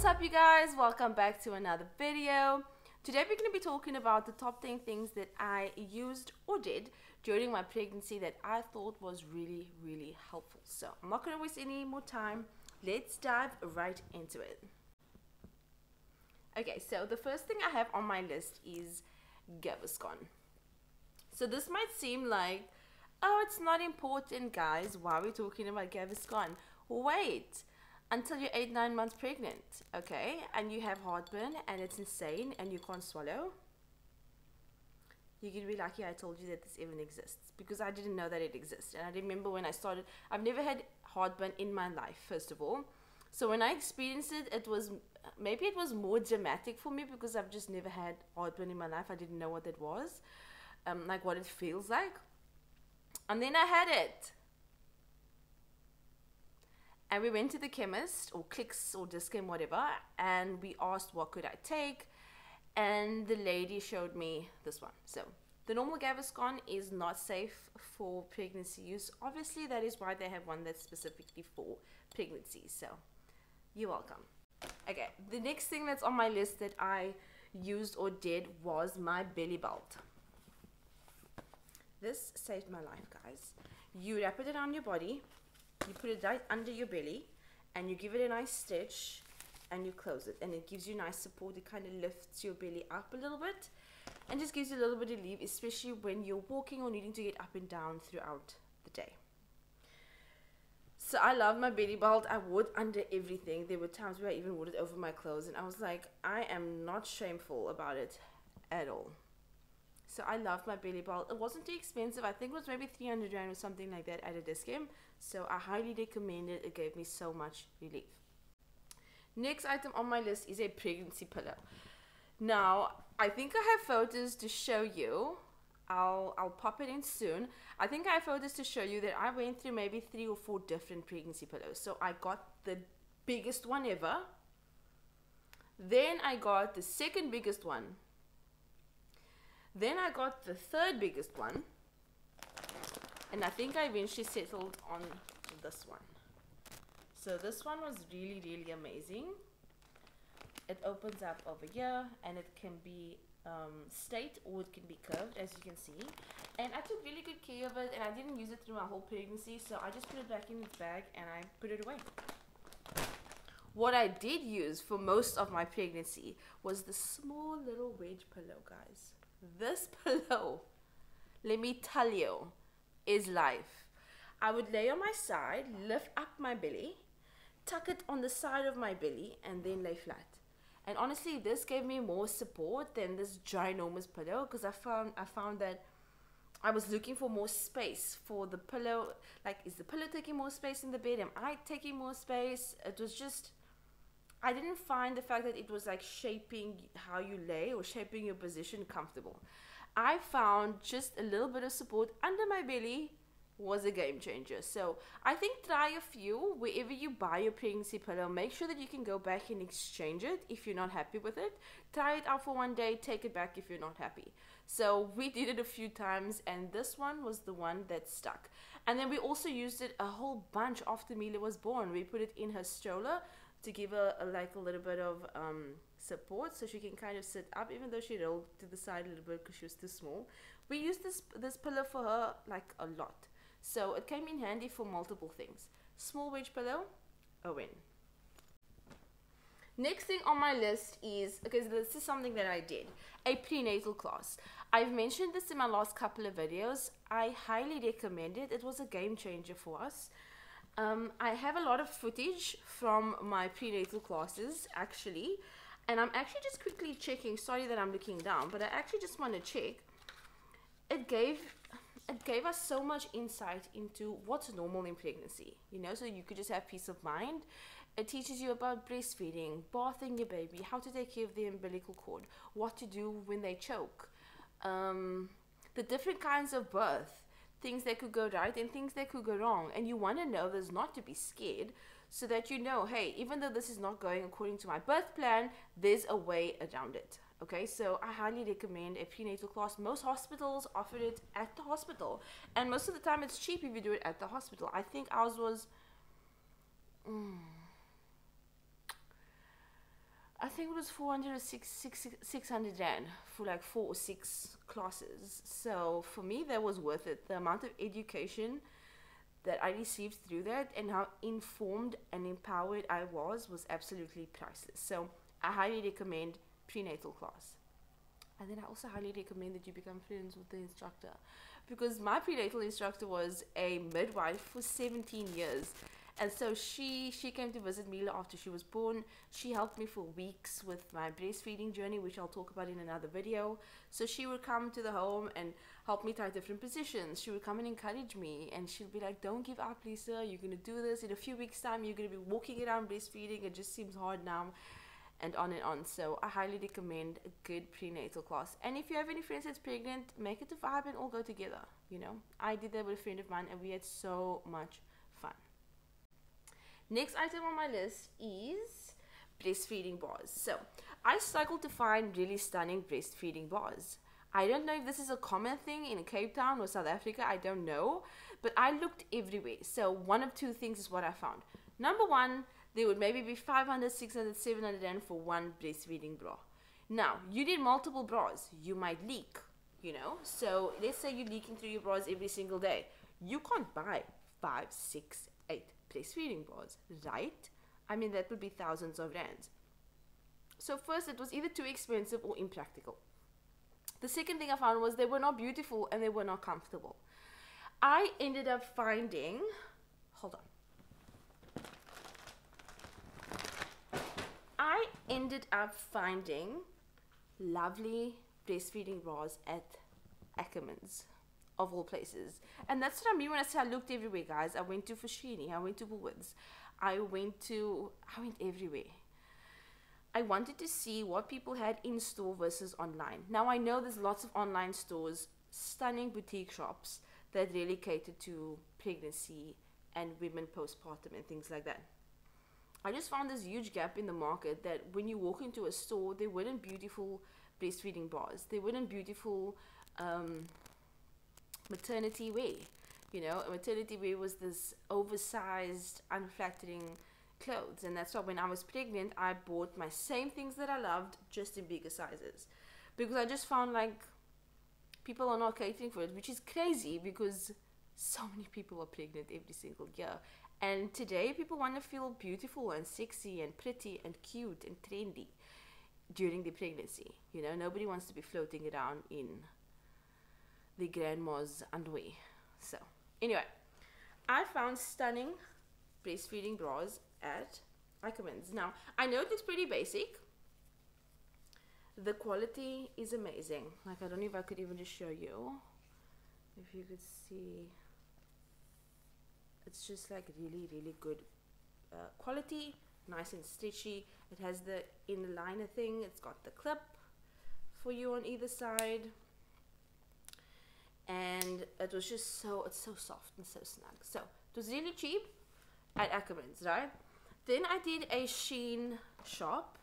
What's up, you guys? Welcome back to another video. Today we're going to be talking about the top 10 things that I used or did during my pregnancy that I thought was really helpful. So I'm not going to waste any more time. Let's dive right into it. Okay, so the first thing I have on my list is Gaviscon. So this might seem like, oh, it's not important, guys. Why are we talking about Gaviscon? Wait until you're 8-9 months pregnant, okay, and you have heartburn and it's insane and you can't swallow. You can be lucky I told you that this even exists, because I didn't know that it exists. And I remember when I started, I've never had heartburn in my life, first of all. So when I experienced it, it was more dramatic for me because I've just never had heartburn in my life. I didn't know what it was, like what it feels like. And then I had it. And we went to the chemist, or Clicks, or Dis-Chem, whatever, and we asked what could I take, and the lady showed me this one. So the normal Gaviscon is not safe for pregnancy use. Obviously, that is why they have one that's specifically for pregnancy. So you're welcome. Okay, the next thing that's on my list that I used or did was my belly belt. This saved my life, guys. You wrap it around your body. You put it right under your belly and you give it a nice stitch and you close it, and it gives you nice support. It kind of lifts your belly up a little bit and just gives you a little bit of relief, especially when you're walking or needing to get up and down throughout the day. So I love my belly belt. I wore it under everything. There were times where I even wore it over my clothes, and I was like, I am not shameful about it at all. So I love my belly belt. It wasn't too expensive. I think it was maybe 300 Rand or something like that at a Dis-Chem. So I highly recommend it. It gave me so much relief. Next item on my list is a pregnancy pillow. Now, I think I have photos to show you. I'll pop it in soon. I think I have photos to show you that I went through maybe 3 or 4 different pregnancy pillows. So I got the biggest one ever. Then I got the second biggest one. Then I got the third biggest one, and I think I eventually settled on this one. So this one was really amazing. It opens up over here, and it can be straight or it can be curved, as you can see. And I took really good care of it, and I didn't use it through my whole pregnancy, so I just put it back in its bag and I put it away. What I did use for most of my pregnancy was the small little wedge pillow, guys. This pillow, let me tell you, is life. I would lay on my side, lift up my belly, tuck it on the side of my belly, and then lay flat. And honestly, this gave me more support than this ginormous pillow, because I found that I was looking for more space for the pillow. Like, is the pillow taking more space in the bed? Am I taking more space? It was just, I didn't find the fact that it was like shaping how you lay or shaping your position comfortable. I found just a little bit of support under my belly was a game changer. So I think try a few. Wherever you buy your pregnancy pillow, make sure that you can go back and exchange it if you're not happy with it. Try it out for one day, take it back if you're not happy. So we did it a few times, and this one was the one that stuck. And then we also used it a whole bunch after Mila was born. We put it in her stroller to give her like a little bit of support, so she can kind of sit up, even though she rolled to the side a little bit because she was too small. We used this pillow for her like a lot, so it came in handy for multiple things. Small wedge pillow, a win. Next thing on my list is, okay, so this is something that I did, a prenatal class. I've mentioned this in my last couple of videos. I highly recommend it. It was a game changer for us. I have a lot of footage from my prenatal classes, actually, and I'm actually just quickly checking. Sorry that I'm looking down, but I actually just want to check. It gave us so much insight into what's normal in pregnancy, you know, so you could just have peace of mind. It teaches you about breastfeeding, bathing your baby, how to take care of the umbilical cord, what to do when they choke, the different kinds of birth, things that could go right and things that could go wrong. And you want to know this, not to be scared, so that you know, hey, even though this is not going according to my birth plan, there's a way around it. Okay, so I highly recommend a prenatal class. Most hospitals offer it at the hospital, and most of the time it's cheap if you do it at the hospital. I think ours was I think it was 400 or 600 rand for like 4 or 6 classes. So for me, that was worth it. The amount of education that I received through that and how informed and empowered I was absolutely priceless. So I highly recommend prenatal class. And then I also highly recommend that you become friends with the instructor, because my prenatal instructor was a midwife for 17 years. And so she came to visit Mila after she was born. She helped me for weeks with my breastfeeding journey, which I'll talk about in another video. So she would come to the home and help me try different positions. She would come and encourage me, and she'd be like, don't give up, Lisa, you're going to do this. In a few weeks time, you're going to be walking around breastfeeding. It just seems hard now, and on and on. So I highly recommend a good prenatal class. And if you have any friends that's pregnant, make it a vibe and all go together. You know, I did that with a friend of mine, and we had so much fun. Next item on my list is breastfeeding bars. So I struggled to find really stunning breastfeeding bars. I don't know if this is a common thing in Cape Town or South Africa, I don't know, but I looked everywhere. So one of two things is what I found. Number one, there would maybe be 500, 600, 700 rand for one breastfeeding bra. Now, you need multiple bras, you might leak, you know. So let's say you're leaking through your bras every single day. You can't buy 5, 6, 8 breastfeeding bras, right? I mean, that would be thousands of rands. So first, it was either too expensive or impractical. The second thing I found was they were not beautiful and they were not comfortable. I ended up finding, hold on. I ended up finding lovely breastfeeding bras at Ackermans, of all places. And that's what I mean when I say I looked everywhere, guys. I went to Foschini, I went to Woolworths, I went everywhere. I wanted to see what people had in store versus online. Now I know there's lots of online stores, stunning boutique shops that really cater to pregnancy and women postpartum and things like that. I just found this huge gap in the market that when you walk into a store, there weren't beautiful breastfeeding bras. There weren't beautiful maternity wear. You know, maternity wear was this oversized, unflattering clothes, and that's why when I was pregnant, I bought my same things that I loved, just in bigger sizes, because I just found like people are not catering for it, which is crazy because so many people are pregnant every single year. And today people want to feel beautiful and sexy and pretty and cute and trendy during the pregnancy. You know, nobody wants to be floating around in the grandma's underwear. So anyway, I found stunning breastfeeding bras at Ackermans. Now, I know it looks pretty basic. The quality is amazing. Like, I don't know if I could even just show you. If you could see, it's just like really, really good quality, nice and stretchy. It has the inner liner thing. It's got the clip for you on either side. And it was just it's so soft and so snug. So it was really cheap at Ackermans, right? Then I did a Shein shop,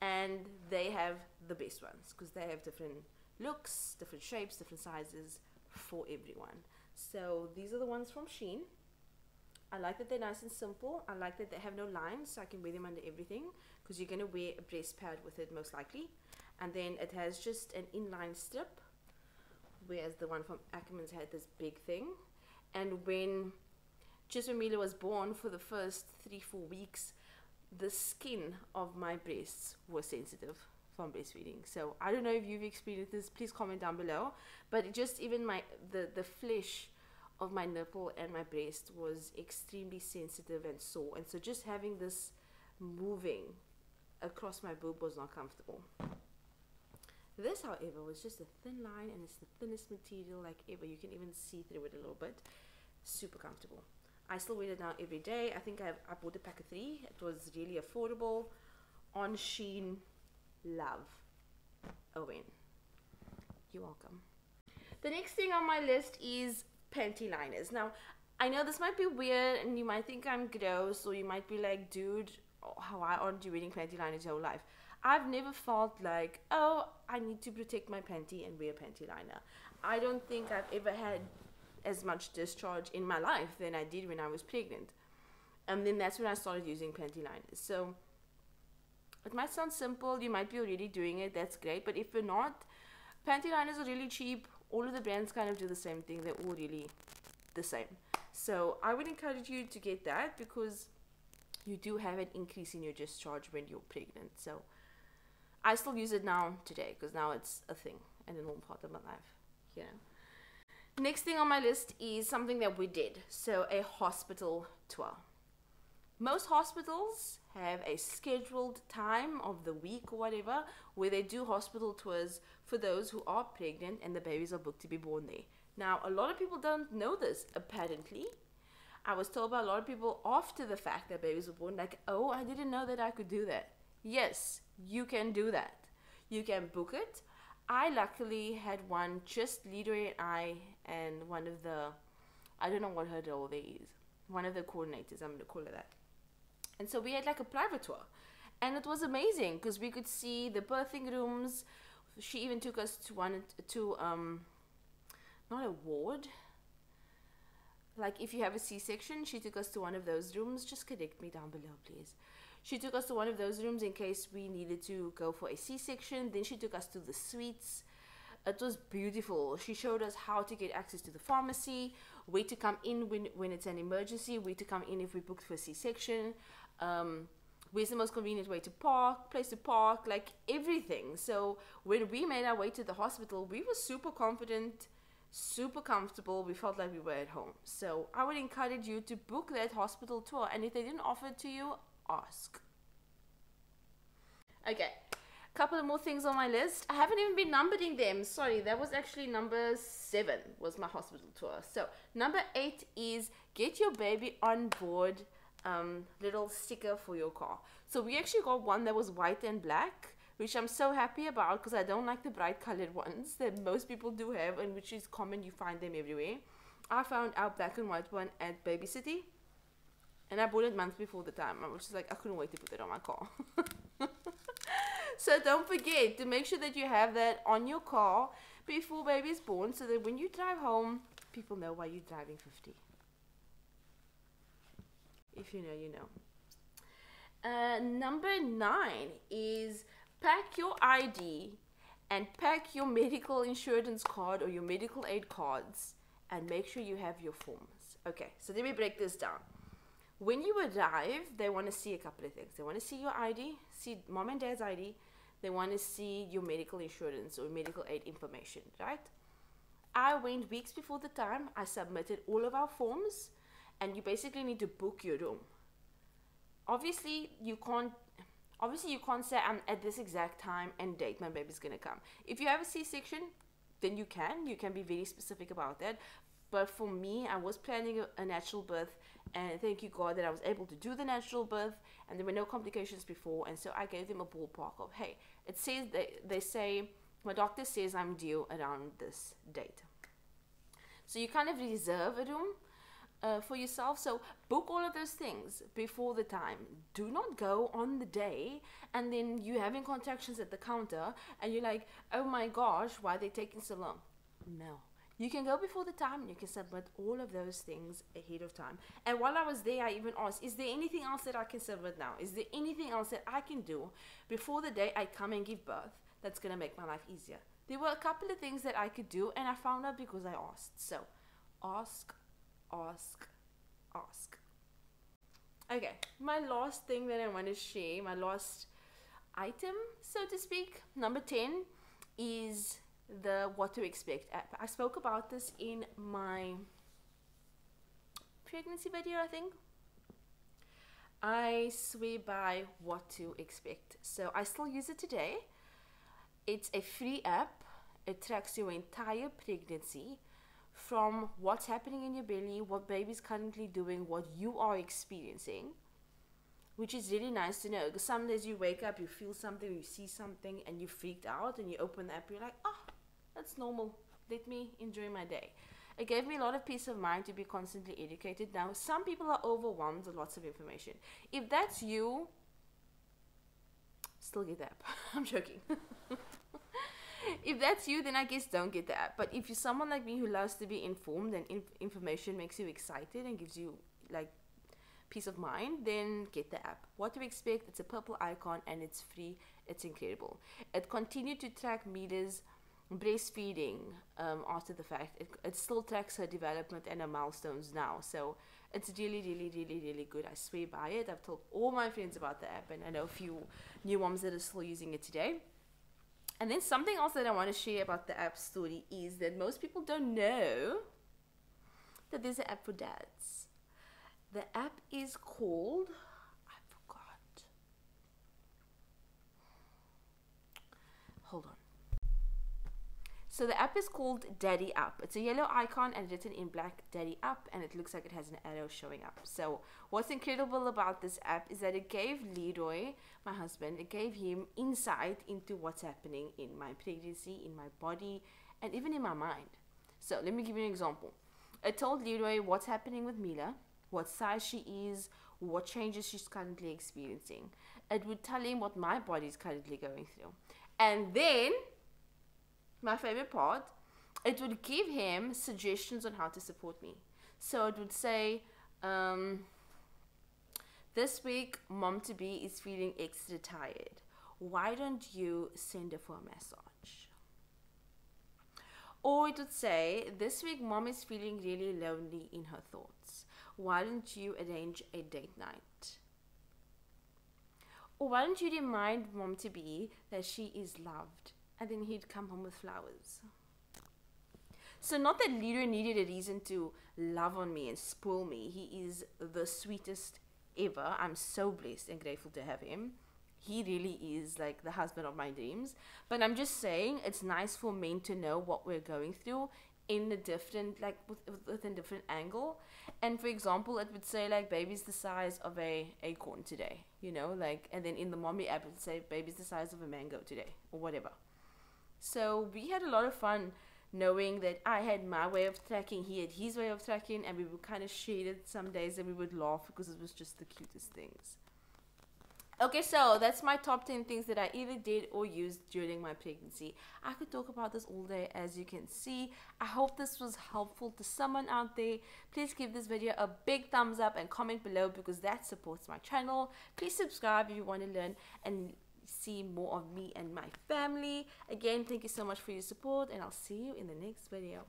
and they have the best ones because they have different looks, different shapes, different sizes for everyone. So these are the ones from Shein. I like that they're nice and simple. I like that they have no lines, so I can wear them under everything, because you're going to wear a breast pad with it most likely. And then it has just an inline strip, whereas the one from Ackermans had this big thing. And when Mila was born, for the first 3-4 weeks, the skin of my breasts was sensitive from breastfeeding. So I don't know if you've experienced this, please comment down below. But just even the flesh of my nipple and my breast was extremely sensitive and sore. And so just having this moving across my boob was not comfortable. This, however, was just a thin line, and it's the thinnest material like ever. You can even see through it a little bit. Super comfortable. I still wear it now every day. I think I bought a pack of 3. It was really affordable on Shein. Love. Owen. You're welcome. The next thing on my list is panty liners. Now, I know this might be weird and you might think I'm gross, or you might be like, dude, why aren't you wearing panty liners your whole life? I've never felt like, oh, I need to protect my panty and wear a panty liner. I don't think I've ever had as much discharge in my life than I did when I was pregnant. And then that's when I started using panty liners. So It might sound simple, you might be already doing it, that's great, but if you're not, panty liners are really cheap. All of the brands kind of do the same thing. They're all really the same. So I would encourage you to get that, because you do have an increase in your discharge when you're pregnant. So I still use it now today, because now it's a thing and a normal part of my life, you know. Next thing on my list is something that we did. So a hospital tour. Most hospitals have a scheduled time of the week or whatever where they do hospital tours for those who are pregnant and the babies are booked to be born there. Now, a lot of people don't know this, apparently. I was told by a lot of people after the fact that babies were born, like, oh, I didn't know that I could do that. Yes, you can do that. You can book it. I luckily had one, just Leroy and I, and one of the, I don't know what her role there is, one of the coordinators, I'm going to call her that. And so we had like a private tour, and it was amazing because we could see the birthing rooms. She even took us to not a ward, like if you have a C-section, she took us to one of those rooms. Just correct me down below, please. She took us to one of those rooms in case we needed to go for a C-section. Then she took us to the suites. It was beautiful. She showed us how to get access to the pharmacy, where to come in when it's an emergency, where to come in if we booked for a C-section, where's the most convenient way to park, place to park, like everything. So when we made our way to the hospital, we were super confident, super comfortable. We felt like we were at home. So I would encourage you to book that hospital tour, and if they didn't offer it to you, ask. Okay, couple of more things on my list. I haven't even been numbering them. Sorry, that was actually number 7 was my hospital tour. So number 8 is get your baby on board little sticker for your car. So we actually got one that was white and black, which I'm so happy about because I don't like the bright colored ones that most people do have, and which is common. You find them everywhere. I found our black and white one at Baby City, and I bought it months before the time. I was just like, I couldn't wait to put it on my car. So don't forget to make sure that you have that on your car before baby is born, so that when you drive home, people know why you're driving 50. If you know, you know. Number 9 is pack your ID and pack your medical insurance card or your medical aid cards, and make sure you have your forms. Okay, so let me break this down. When you arrive, they want to see a couple of things. They want to see your ID, see mom and dad's ID. They want to see your medical insurance or medical aid information, right? I went weeks before the time. I submitted all of our forms, and you basically need to book your room. Obviously, you can't say I'm at this exact time and date my baby's gonna come. If you have a C-section, then you can be very specific about that. But for me, I was planning a natural birth, and thank you God that I was able to do the natural birth, and there were no complications before. And so I gave them a ballpark of, hey, it says they say my doctor says I'm due around this date. So you kind of reserve a room for yourself. So book all of those things before the time. Do not go on the day and then you having contractions at the counter and you're like, oh my gosh, why are they taking so long? No. You can go before the time and you can submit all of those things ahead of time. And while I was there, I even asked, is there anything else that I can submit now? Is there anything else that I can do before the day I come and give birth that's going to make my life easier? There were a couple of things that I could do, and I found out because I asked. So ask, ask, ask. Okay, my last thing that I want to share, my last item, so to speak, number 10, is the What to Expect app. I spoke about this in my pregnancy video, I think. I swear by What to Expect. So I still use it today. It's a free app. It tracks your entire pregnancy, from what's happening in your belly, what baby's currently doing, what you are experiencing, which is really nice to know. Because some days you wake up, you feel something, you see something, and you freaked out, and you open the app, you're like, oh, that's normal. Let me enjoy my day. It gave me a lot of peace of mind to be constantly educated. Now, some people are overwhelmed with lots of information. If that's you, still get the app. I'm joking. If that's you, then I guess don't get the app. But if you're someone like me who loves to be informed and information makes you excited and gives you, like, peace of mind, then get the app. What do you expect? It's a purple icon and it's free. It's incredible. It continued to track Mila's breastfeeding after the fact. It still tracks her development and her milestones now. So it's really, really, really, really good. I swear by it. I've told all my friends about the app, and I know a few new moms that are still using it today. And then something else that I want to share about the app story is that most people don't know that there's an app for dads. The app is called, I forgot. Hold on. So the app is called Daddy Up. It's a yellow icon and written in black, Daddy Up, and it looks like it has an arrow showing up. So what's incredible about this app is that it gave Leroy, my husband, it gave him insight into what's happening in my pregnancy, in my body, and even in my mind. So let me give you an example. It told Leroy what's happening with Mila, what size she is, what changes she's currently experiencing. It would tell him what my body is currently going through. And then, my favorite part, it would give him suggestions on how to support me. So it would say, this week mom to be is feeling extra tired. Why don't you send her for a massage? Or it would say, this week mom is feeling really lonely in her thoughts. Why don't you arrange a date night? Or why don't you remind mom to be that she is loved? And then he'd come home with flowers. So not that Leroy needed a reason to love on me and spoil me. He is the sweetest ever. I'm so blessed and grateful to have him. He really is like the husband of my dreams. But I'm just saying, it's nice for men to know what we're going through in a different, like with a different angle. And for example, it would say like, baby's the size of a acorn today, you know, like, and then in the mommy app it would say baby's the size of a mango today, or whatever. So we had a lot of fun knowing that I had my way of tracking, he had his way of tracking, and we would kind of share it some days and we would laugh because it was just the cutest things. Okay, so that's my top 10 things that I either did or used during my pregnancy. I could talk about this all day, as you can see. I hope this was helpful to someone out there. Please give this video a big thumbs up and comment below because that supports my channel. Please subscribe if you want to learn and see more of me and my family. Again, thank you so much for your support, and I'll see you in the next video.